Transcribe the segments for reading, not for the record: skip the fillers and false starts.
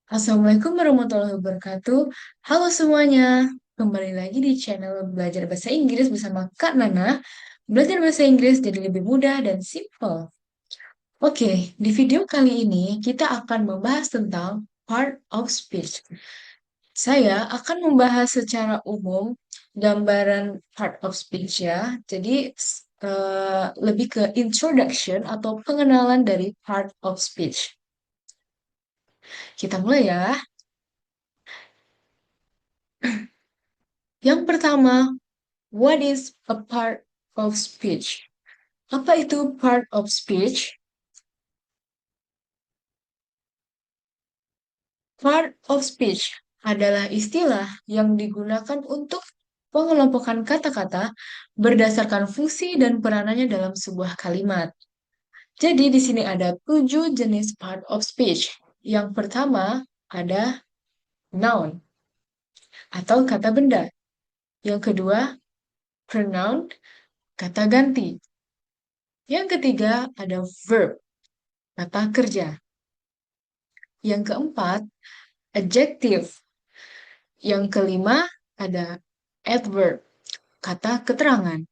Assalamualaikum warahmatullahi wabarakatuh. Halo semuanya, kembali lagi di channel Belajar Bahasa Inggris bersama Kak Nana. Belajar bahasa Inggris jadi lebih mudah dan simple. Oke, di video kali ini kita akan membahas tentang part of speech. Saya akan membahas secara umum gambaran part of speech ya. Jadi lebih ke introduction atau pengenalan dari part of speech. Kita mulai ya. Yang pertama, what is a part of speech? Apa itu part of speech? Part of speech adalah istilah yang digunakan untuk pengelompokan kata-kata berdasarkan fungsi dan peranannya dalam sebuah kalimat. Jadi di sini ada 7 jenis part of speech. Yang pertama ada noun atau kata benda. Yang kedua, pronoun, kata ganti. Yang ketiga ada verb, kata kerja. Yang keempat, adjective. Yang kelima ada adverb, kata keterangan.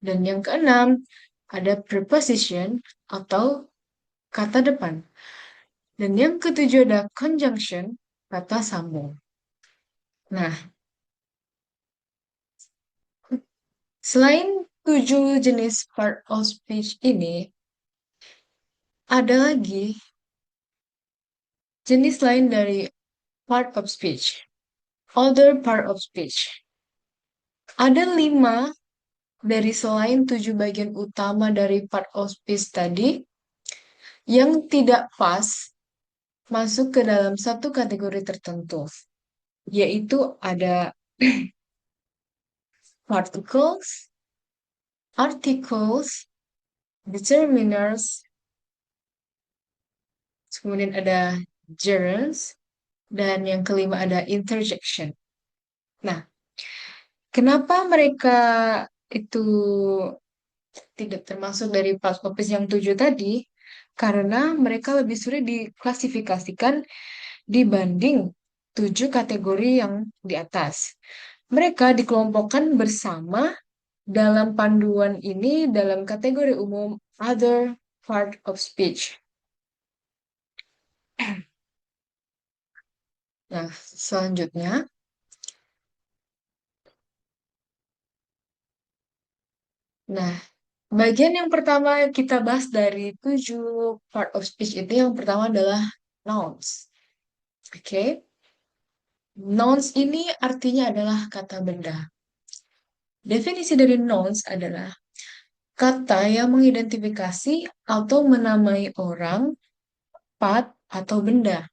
Dan yang keenam ada preposition atau kata depan. Dan yang ketujuh ada conjunction, kata sambung. Nah, selain 7 jenis part of speech ini, ada lagi jenis lain dari part of speech. Other part of speech. Ada 5 dari selain 7 bagian utama dari part of speech tadi yang tidak pas masuk ke dalam satu kategori tertentu, yaitu ada particles, articles, determiners, kemudian ada gerunds, dan yang kelima ada interjection. Nah, kenapa mereka itu tidak termasuk dari part of speech yang 7 tadi? Karena mereka lebih sulit diklasifikasikan dibanding 7 kategori yang di atas. Mereka dikelompokkan bersama dalam panduan ini dalam kategori umum other part of speech. Nah, selanjutnya, nah, bagian yang pertama kita bahas dari 7 part of speech itu yang pertama adalah nouns. Oke, nouns ini artinya adalah kata benda. Definisi dari nouns adalah kata yang mengidentifikasi atau menamai orang, tempat, atau benda.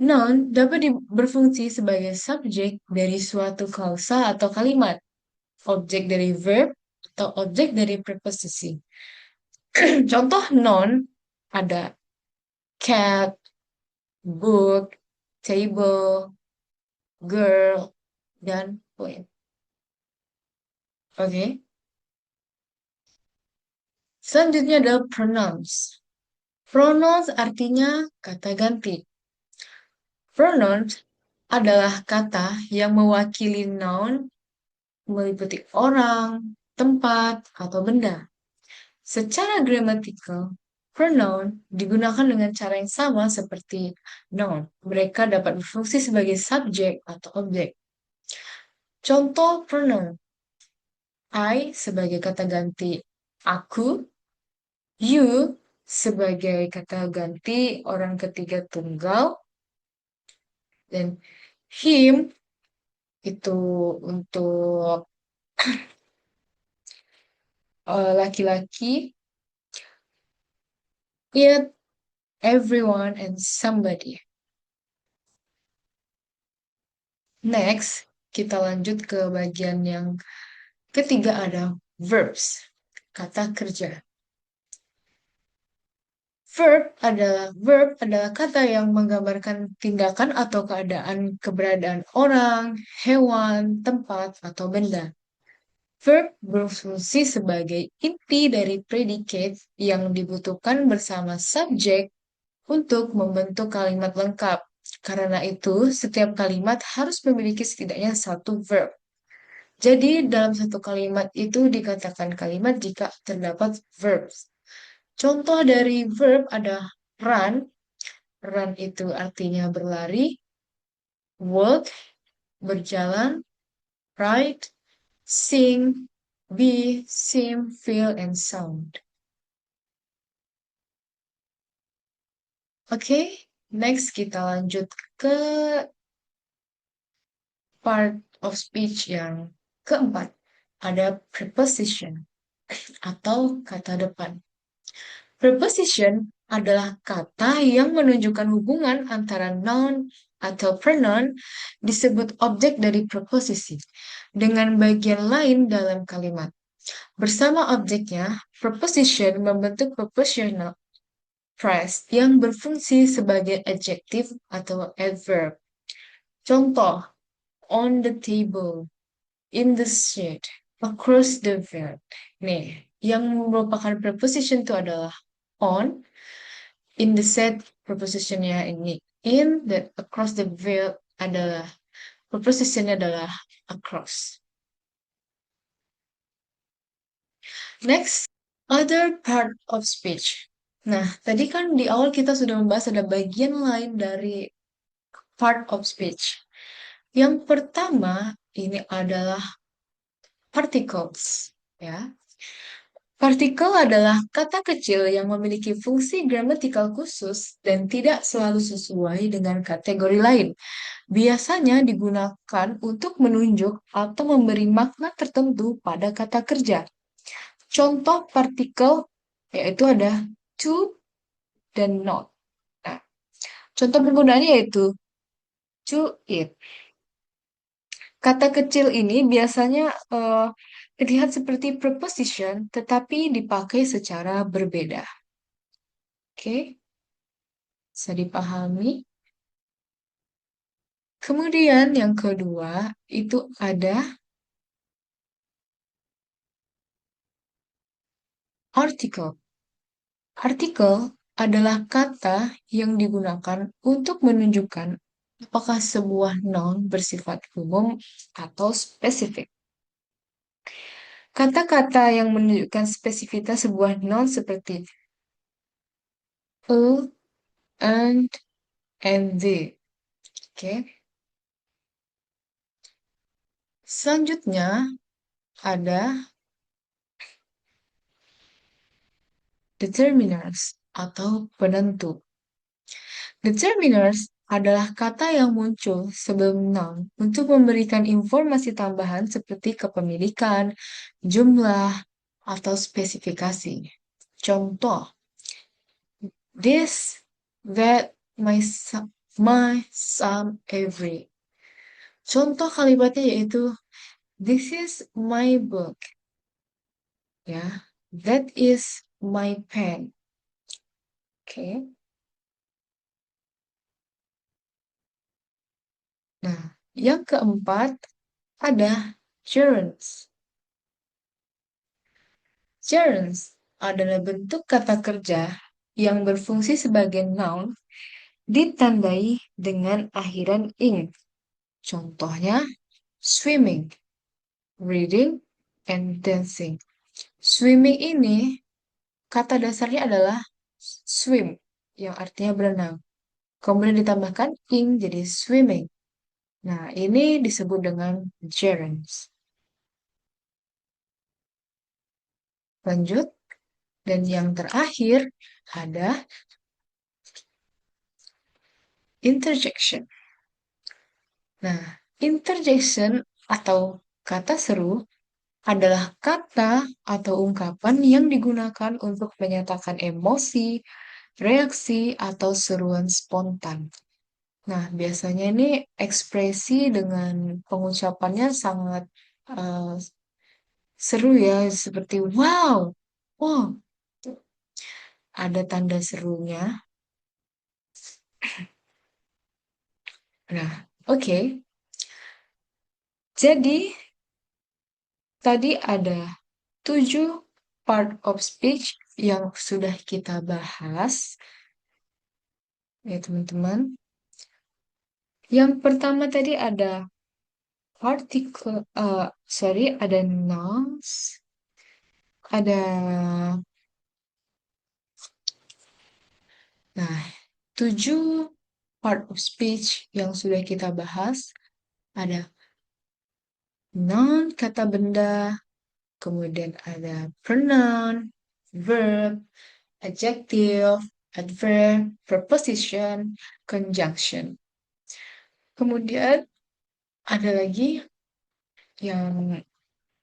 Noun dapat berfungsi sebagai subjek dari suatu klausa atau kalimat, objek dari verb, atau objek dari preposisi. Contoh noun ada cat, book, table, girl, dan plane. Oke. Selanjutnya adalah pronouns. Pronouns artinya kata ganti. Pronouns adalah kata yang mewakili noun meliputi orang, tempat, atau benda. Secara gramatikal, pronoun digunakan dengan cara yang sama seperti noun. Mereka dapat berfungsi sebagai subjek atau objek. Contoh pronoun. I sebagai kata ganti aku, you sebagai kata ganti orang ketiga tunggal, dan him itu untuk laki-laki, it, everyone, and somebody. Next, kita lanjut ke bagian yang ketiga ada verbs, kata kerja. Verb adalah kata yang menggambarkan tindakan atau keadaan keberadaan orang, hewan, tempat, atau benda. Verb berfungsi sebagai inti dari predicate yang dibutuhkan bersama subjek untuk membentuk kalimat lengkap. Karena itu, setiap kalimat harus memiliki setidaknya satu verb. Jadi, dalam satu kalimat itu dikatakan kalimat jika terdapat verbs. Contoh dari verb ada run. Run itu artinya berlari. Walk, berjalan. Write, sing, be, seem, feel, and sound. Oke, next kita lanjut ke part of speech yang keempat. Ada preposition atau kata depan. Preposition adalah kata yang menunjukkan hubungan antara noun atau pronoun disebut objek dari preposisi dengan bagian lain dalam kalimat. Bersama objeknya, preposition membentuk prepositional phrase yang berfungsi sebagai adjektif atau adverb. Contoh, on the table, in the street, across the field. Nih, yang merupakan preposition itu adalah on, in the set prepositionnya ini in, dan across the field adalah prepositionnya adalah across. Next, other part of speech. Nah, tadi kan di awal kita sudah membahas ada bagian lain dari part of speech. Yang pertama ini adalah particles, ya. Partikel adalah kata kecil yang memiliki fungsi gramatikal khusus dan tidak selalu sesuai dengan kategori lain. Biasanya digunakan untuk menunjuk atau memberi makna tertentu pada kata kerja. Contoh partikel yaitu ada to dan not. Nah, contoh penggunaannya yaitu to it. Kata kecil ini biasanya terlihat seperti preposition, tetapi dipakai secara berbeda. Oke, bisa dipahami. Kemudian yang kedua itu ada article. Artikel adalah kata yang digunakan untuk menunjukkan apakah sebuah noun bersifat umum atau spesifik. Kata-kata yang menunjukkan spesifitas sebuah noun seperti a, and the. Oke. Selanjutnya ada determiners atau penentu. Determiners adalah kata yang muncul sebelum noun untuk memberikan informasi tambahan seperti kepemilikan, jumlah, atau spesifikasi. Contoh, this, that, my son, every. Contoh kalimatnya yaitu this is my book. Ya, that is my pen. Oke. Nah, yang keempat ada gerunds. Gerunds adalah bentuk kata kerja yang berfungsi sebagai noun ditandai dengan akhiran ing. Contohnya, swimming, reading, and dancing. Swimming ini kata dasarnya adalah swim, yang artinya berenang. Kemudian ditambahkan ing jadi swimming. Nah, ini disebut dengan gerunds. Lanjut. Dan yang terakhir ada interjection. Nah, interjection atau kata seru adalah kata atau ungkapan yang digunakan untuk menyatakan emosi, reaksi, atau seruan spontan. Nah, biasanya ini ekspresi dengan pengucapannya sangat uh, seru ya, seperti wow, wow, ada tanda serunya. Nah, oke. Jadi, tadi ada 7 part of speech yang sudah kita bahas, ya teman-teman. Yang pertama tadi ada particle, ada nouns, ada, nah, 7 part of speech yang sudah kita bahas. Ada noun, kata benda, kemudian ada pronoun, verb, adjective, adverb, preposition, conjunction. Kemudian ada lagi yang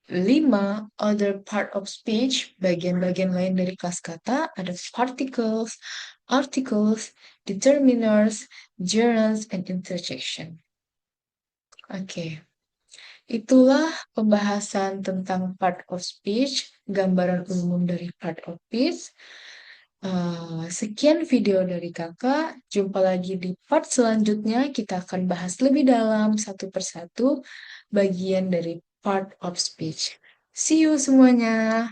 5 other part of speech, bagian-bagian lain dari kelas kata, ada particles, articles, determiners, gerunds, and interjection. Oke, itulah pembahasan tentang part of speech, gambaran umum dari part of speech. Sekian video dari kakak, jumpa lagi di part selanjutnya, kita akan bahas lebih dalam satu persatu bagian dari part of speech. See you semuanya!